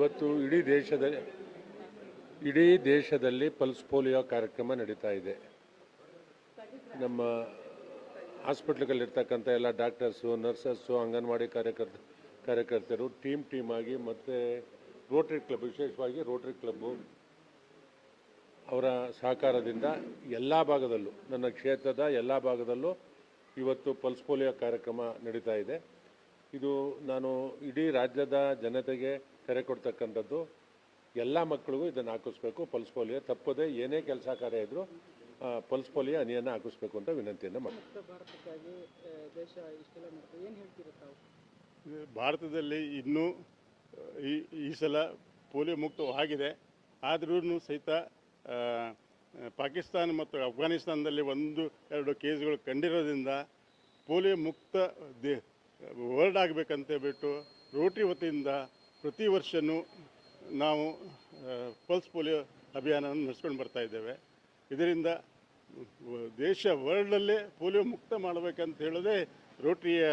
ಇವತ್ತು ಇಡೀ ದೇಶದಲ್ಲಿ ಪಲ್ಸ್ ಪೋಲಿಯೋ ಕಾರ್ಯಕ್ರಮ ನಡೀತಾ ಇದೆ. ನಮ್ಮ ಹಾಸ್ಪಿಟ್ಲ್ಗಳಿರ್ತಕ್ಕಂಥ ಎಲ್ಲ ಡಾಕ್ಟರ್ಸು, ನರ್ಸಸ್ಸು, ಅಂಗನವಾಡಿ ಕಾರ್ಯಕರ್ತರು ಟೀಮ್ ಆಗಿ, ಮತ್ತು ರೋಟರಿ ಕ್ಲಬ್, ವಿಶೇಷವಾಗಿ ರೋಟರಿ ಕ್ಲಬ್ಬು ಅವರ ಸಹಕಾರದಿಂದ ಎಲ್ಲ ಭಾಗದಲ್ಲೂ, ನನ್ನ ಕ್ಷೇತ್ರದ ಎಲ್ಲ ಭಾಗದಲ್ಲೂ ಇವತ್ತು ಪಲ್ಸ್ ಪೋಲಿಯೋ ಕಾರ್ಯಕ್ರಮ ನಡೀತಾ ಇದೆ. ಇದು ನಾನು ಇಡೀ ರಾಜ್ಯದ ಜನತೆಗೆ ಕರೆ ಕೊಡ್ತಕ್ಕಂಥದ್ದು. ಎಲ್ಲ ಮಕ್ಕಳಿಗೂ ಇದನ್ನು ಹಾಕಿಸ್ಬೇಕು. ಪಲ್ಸ್ ಪೋಲಿಯೋ ತಪ್ಪದೆ ಏನೇ ಕೆಲಸ ಕಾರ್ಯ ಇದ್ದರೂ ಪಲ್ಸ್ ಪೋಲಿಯೋ ಹನಿಯನ್ನು ಹಾಕಿಸ್ಬೇಕು ಅಂತ ವಿನಂತಿಯನ್ನು ಮಾಡ್ತೀನಿ. ಭಾರತದಲ್ಲಿ ಇನ್ನೂ ಈ ಸಲ ಪೋಲಿಯೋ ಮುಕ್ತವಾಗಿದೆ. ಆದ್ರೂ ಸಹಿತ ಪಾಕಿಸ್ತಾನ ಮತ್ತು ಅಫ್ಘಾನಿಸ್ತಾನದಲ್ಲಿ 1-2 ಕೇಸ್ಗಳು ಕಂಡಿರೋದ್ರಿಂದ ಪೋಲಿಯೋ ಮುಕ್ತ ವರ್ಲ್ಡ್ ಆಗಬೇಕಂತ ಹೇಳ್ಬಿಟ್ಟು ರೋಟರಿ ವತಿಯಿಂದ ಪ್ರತಿ ವರ್ಷವೂ ನಾವು ಪಲ್ಸ್ ಪೋಲಿಯೋ ಅಭಿಯಾನವನ್ನು ನಡೆಸ್ಕೊಂಡು ಬರ್ತಾ ಇದ್ದೇವೆ. ಇದರಿಂದ ದೇಶ ವರ್ಲ್ಡಲ್ಲೇ ಪೋಲಿಯೋ ಮುಕ್ತ ಮಾಡಬೇಕಂತ ಹೇಳೋದೇ ರೋಟರಿಯ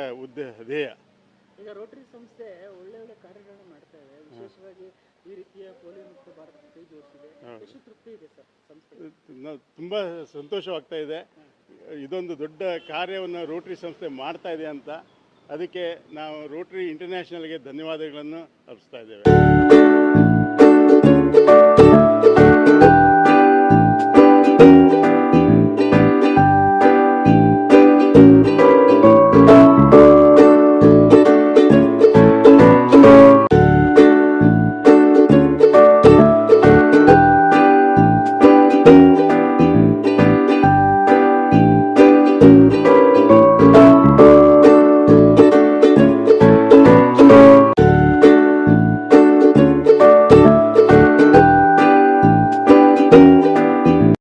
ಧ್ಯೇಯ. ಈಗ ರೋಟರಿ ಸಂಸ್ಥೆ ಒಳ್ಳೆ ಕಾರ್ಯಗಳನ್ನು ಮಾಡ್ತಾ ಇದೆ. ವಿಶೇಷವಾಗಿ ಈ ರೀತಿಯ ಪೋಲಿಯೋ ಮುಕ್ತ ಭಾರತ ಕೈ ಜೋಡಿಸಿದೆ. ಎಷ್ಟು ತೃಪ್ತಿ ಇದೆ ಸರ್ ಸಂಸ್ಥೆ? ತುಂಬ ಸಂತೋಷವಾಗ್ತಾ ಇದೆ. ಇದೊಂದು ದೊಡ್ಡ ಕಾರ್ಯವನ್ನು ರೋಟರಿ ಸಂಸ್ಥೆ ಮಾಡ್ತಾ ಇದೆ ಅಂತ. ಅದಕ್ಕೆ ನಾವು ರೋಟರಿ ಇಂಟರ್ನ್ಯಾಷನಲ್ಗೆ ಧನ್ಯವಾದಗಳನ್ನು ಅರ್ಪಿಸ್ತಾ ಇದ್ದೇವೆ.